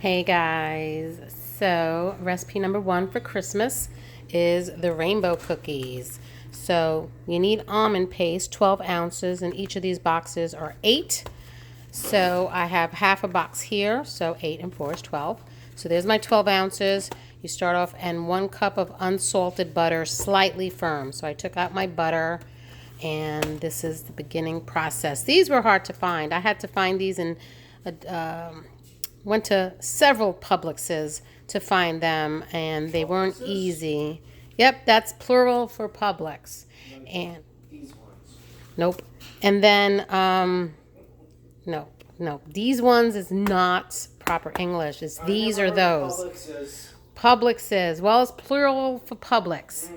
Hey guys, so recipe number one for Christmas is the rainbow cookies. So you need almond paste, 12 ounces, and each of these boxes are 8. So I have half a box here, so 8 and 4 is 12. So there's my 12 ounces. You start off and 1 cup of unsalted butter, slightly firm. So I took out my butter, and this is the beginning process. These were hard to find. I had to find these in went to several Publixes to find them, and they weren't easy. Yep, that's plural for Publix. And nope. And then nope. These ones is not proper English. It's these or those. Publixes. Well, it's plural for Publix.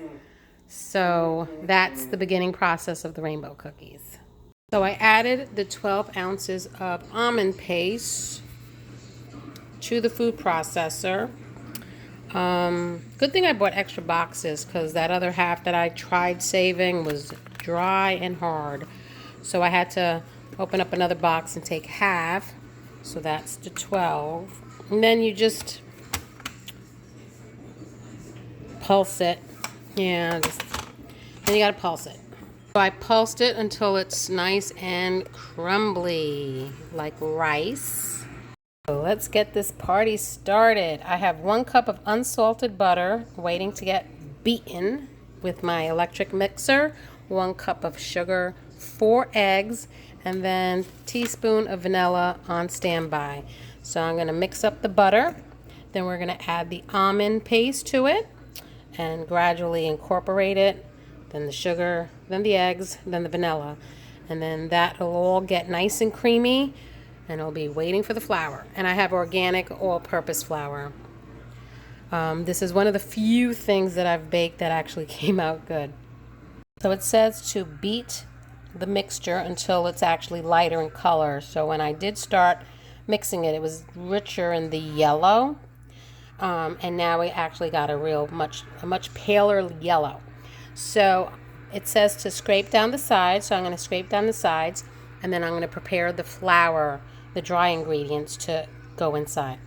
So that's the beginning process of the rainbow cookies. So I added the 12 ounces of almond paste to the food processor. Good thing I bought extra boxes because that other half that I tried saving was dry and hard. So I had to open up another box and take half. So that's the 12. And then you just pulse it. Yeah, then you gotta pulse it. So I pulsed it until it's nice and crumbly, like rice. So let's get this party started. I have 1 cup of unsalted butter waiting to get beaten with my electric mixer, 1 cup of sugar, 4 eggs, and then a teaspoon of vanilla on standby. So I'm going to mix up the butter. Then we're going to add the almond paste to it and gradually incorporate it. Then the sugar, then the eggs, then the vanilla. And then that'll all get nice and creamy. And I'll be waiting for the flour. And I have organic all-purpose flour. This is one of the few things that I've baked that actually came out good. So it says to beat the mixture until it's actually lighter in color. So when I did start mixing it, it was richer in the yellow. And now we actually got a much paler yellow. So it says to scrape down the sides. So I'm going to scrape down the sides. And then I'm going to prepare the flour, the dry ingredients to go inside.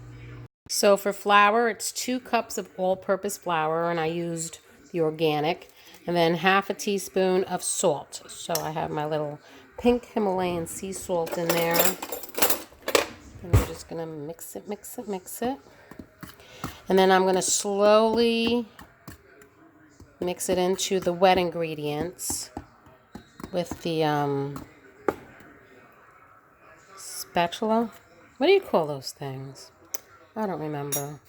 So for flour, it's 2 cups of all-purpose flour, and I used the organic, and then half a teaspoon of salt. So I have my little pink Himalayan sea salt in there. And I'm just going to mix it. And then I'm going to slowly mix it into the wet ingredients with the spatula. What do you call those things? I don't remember.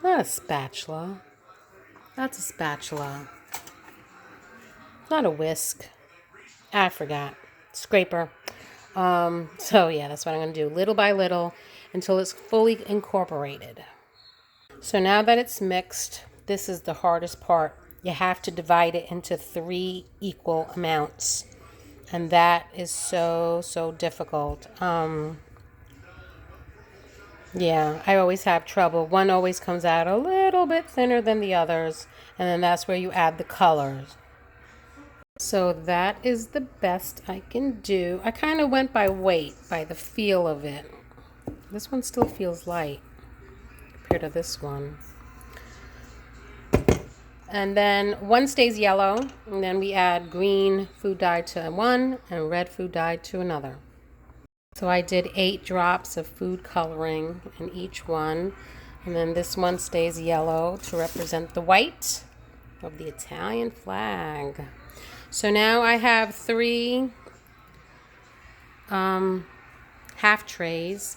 Not a spatula. That's a spatula. Not a whisk. I forgot. Scraper. So yeah, that's what I'm going to do little by little until it's fully incorporated. So now that it's mixed, this is the hardest part. You have to divide it into 3 equal amounts. And that is so difficult. Yeah, I always have trouble. One always comes out a little bit thinner than the others. And then that's where you add the colors. So that is the best I can do. I kind of went by weight, by the feel of it. This one still feels light compared to this one. And then one stays yellow, and then we add green food dye to one and red food dye to another. So I did 8 drops of food coloring in each one, and then this one stays yellow to represent the white of the Italian flag. So now I have 3 half trays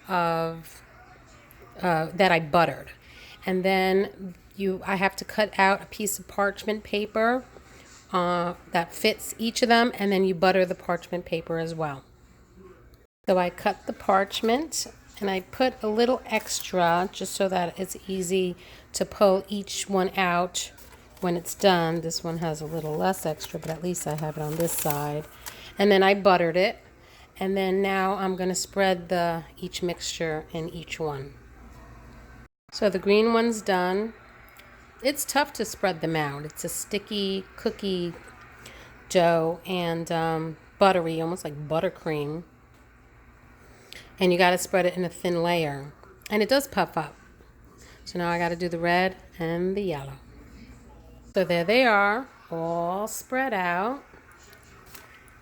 of that I buttered, and then I have to cut out a piece of parchment paper that fits each of them, and then you butter the parchment paper as well. So I cut the parchment, and I put a little extra just so that it's easy to pull each one out when it's done. This one has a little less extra, but at least I have it on this side. And then I buttered it, and then now I'm going to spread each mixture in each one. So the green one's done. It's tough to spread them out. It's a sticky cookie dough and buttery, almost like buttercream. And you got to spread it in a thin layer. And it does puff up. So now I got to do the red and the yellow. So there they are, all spread out.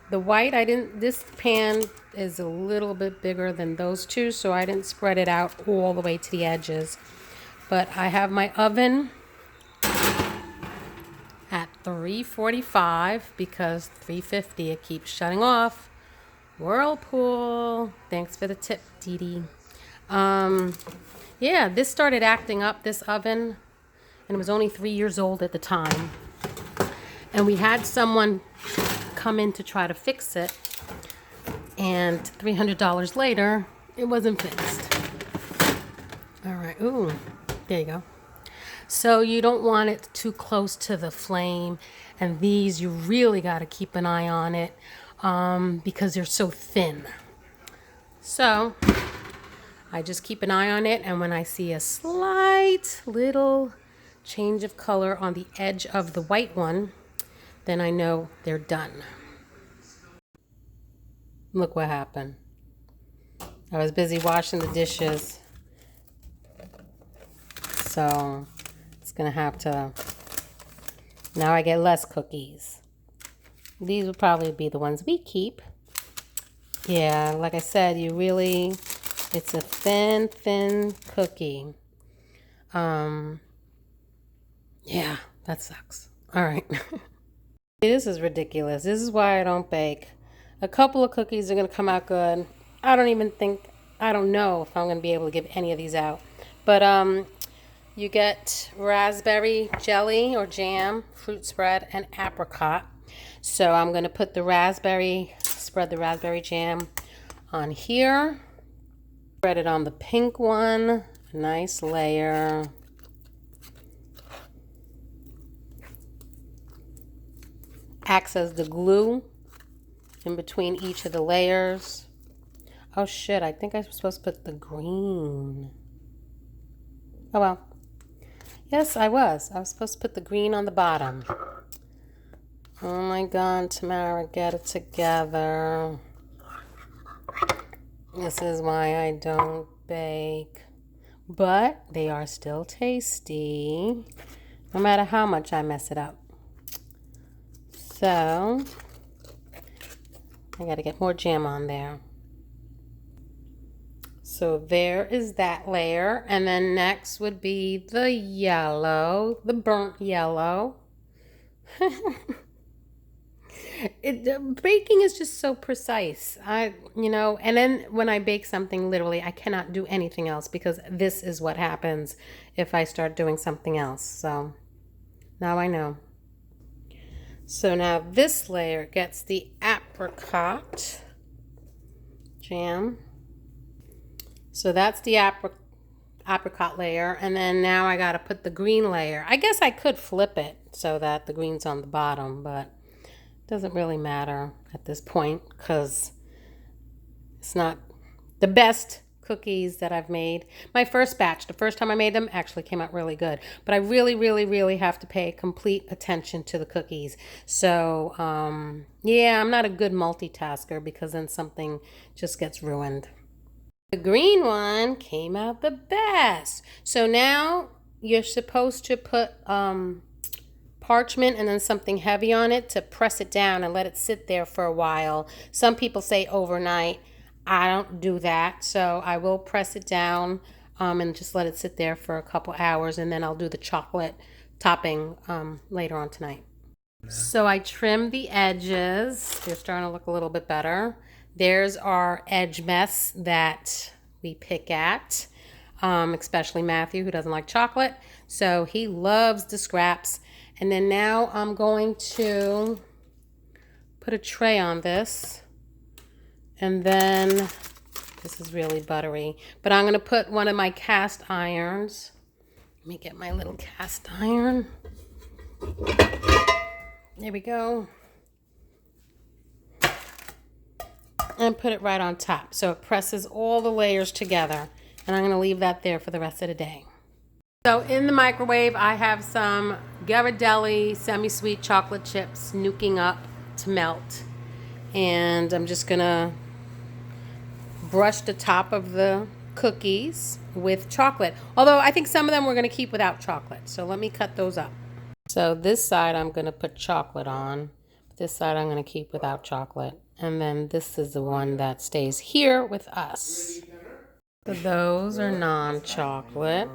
The white, this pan is a little bit bigger than those two, so I didn't spread it out all the way to the edges. But I have my oven at 345 because 350 it keeps shutting off. Whirlpool. Thanks for the tip, Dee Dee. Yeah, this started acting up, this oven, and it was only 3 years old at the time. And we had someone come in to try to fix it, and $300 later, it wasn't fixed. All right, ooh, there you go. So you don't want it too close to the flame, and these, you really got to keep an eye on it because they're so thin. So I just keep an eye on it, and when I see a slight little change of color on the edge of the white one, then I know they're done. Look what happened. I was busy washing the dishes, so it's gonna have to, now I get less cookies. These will probably be the ones we keep. Yeah, like I said, it's a thin cookie. Yeah, that sucks. All right. This is ridiculous. This is why I don't bake. A couple of cookies are going to come out good. I don't know if I'm going to be able to give any of these out. But you get raspberry jelly or jam, fruit spread, and apricot. So I'm going to put spread the raspberry jam on here. Spread it on the pink one. A nice layer. Acts as the glue in between each of the layers. Oh shit, I think I was supposed to put the green. Oh well. Yes, I was. I was supposed to put the green on the bottom. Oh my God, Tamara, get it together. This is why I don't bake. But they are still tasty, no matter how much I mess it up. So, I gotta get more jam on there. So there is that layer. And then next would be the yellow, the burnt yellow. Baking is just so precise. And then when I bake something, literally, I cannot do anything else because this is what happens if I start doing something else. So now I know. So now this layer gets the apricot jam. So that's the apricot layer. And then now I got to put the green layer. I guess I could flip it so that the green's on the bottom, but it doesn't really matter at this point because it's not the best cookies that I've made. My first batch, the first time I made them, actually came out really good. But I really have to pay complete attention to the cookies. So, yeah, I'm not a good multitasker because then something just gets ruined. The green one came out the best. So now you're supposed to put parchment and then something heavy on it to press it down and let it sit there for a while. Some people say overnight. I don't do that, so I will press it down and just let it sit there for a couple hours, and then I'll do the chocolate topping later on tonight. So I trimmed the edges. They're starting to look a little bit better. There's our edge mess that we pick at, especially Matthew, who doesn't like chocolate. So he loves the scraps. And then now I'm going to put a tray on this. And then, this is really buttery, but I'm going to put one of my cast irons. Let me get my little cast iron. There we go. And put it right on top so it presses all the layers together. And I'm going to leave that there for the rest of the day. So in the microwave, I have some Ghirardelli semi-sweet chocolate chips nuking up to melt. And I'm just going to brush the top of the cookies with chocolate. Although I think some of them we're going to keep without chocolate. So let me cut those up. So this side I'm going to put chocolate on. This side I'm going to keep without chocolate. And then this is the one that stays here with us. So those are non-chocolate.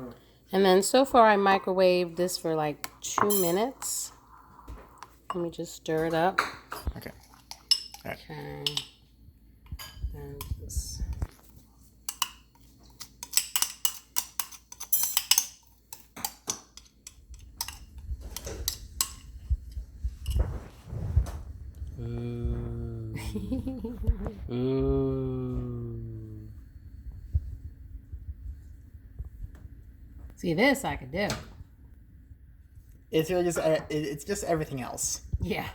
And then so far I microwaved this for like 2 minutes. Let me just stir it up. Okay. All right. Okay. And this. See, this I could do. It's really just it's just everything else. Yeah.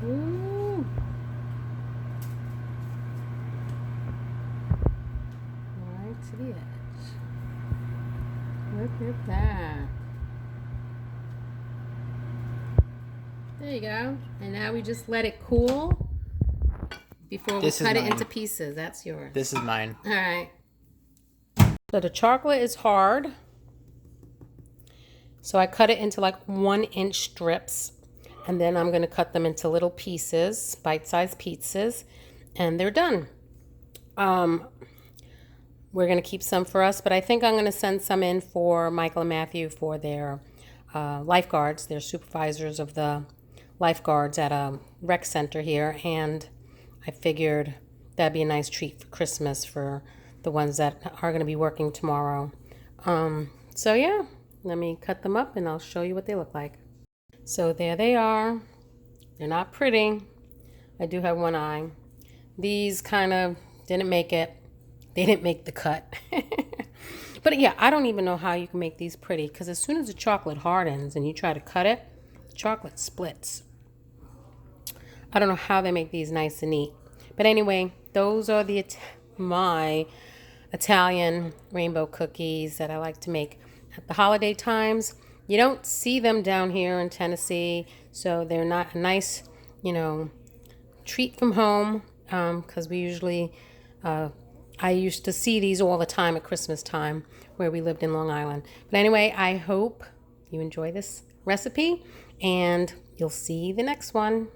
Ooh. Right to the edge. Look at that. There you go. And now we just let it cool before we cut it into pieces. That's yours. This is mine. All right. So the chocolate is hard. So I cut it into like 1-inch strips. And then I'm going to cut them into little pieces, bite-sized pizzas. And they're done. We're going to keep some for us. But I think I'm going to send some in for Michael and Matthew for their lifeguards. They're supervisors of the lifeguards at a rec center here. And I figured that'd be a nice treat for Christmas for the ones that are going to be working tomorrow. So yeah, let me cut them up and I'll show you what they look like. So there they are. They're not pretty. I do have one eye. These kind of didn't make it. They didn't make the cut. But yeah, I don't even know how you can make these pretty because as soon as the chocolate hardens and you try to cut it, the chocolate splits. I don't know how they make these nice and neat. But anyway, those are my Italian rainbow cookies that I like to make at the holiday times. You don't see them down here in Tennessee, so they're not a nice, treat from home because we usually, I used to see these all the time at Christmas time where we lived in Long Island. But anyway, I hope you enjoy this recipe and you'll see the next one.